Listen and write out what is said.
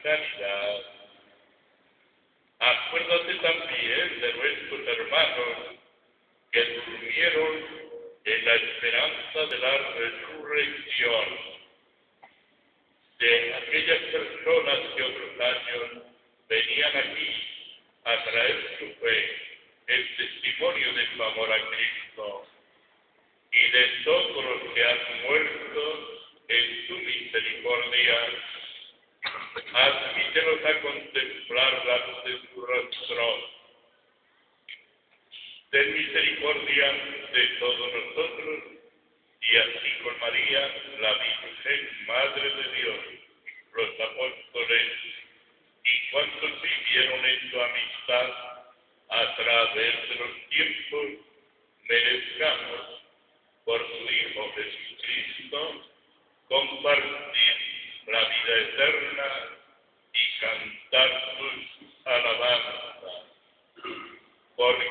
caridad. Acuérdate también de nuestros hermanos que durmieron en la esperanza de la resurrección, de aquellas personas que otros años venían aquí a traer su fe, el testimonio de su amor a Cristo, y de todos los que han muerto en tu misericordia. Admítenos a contemplar la luz de tu rostro. Ten misericordia de todos nosotros, y así con María, la Virgen, Madre de Dios, los apóstoles, y cuantos vivieron en tu amistad a través de los tiempos, merezcamos, por su Hijo Jesucristo, compartir la vida eterna y cantar sus alabanzas. Por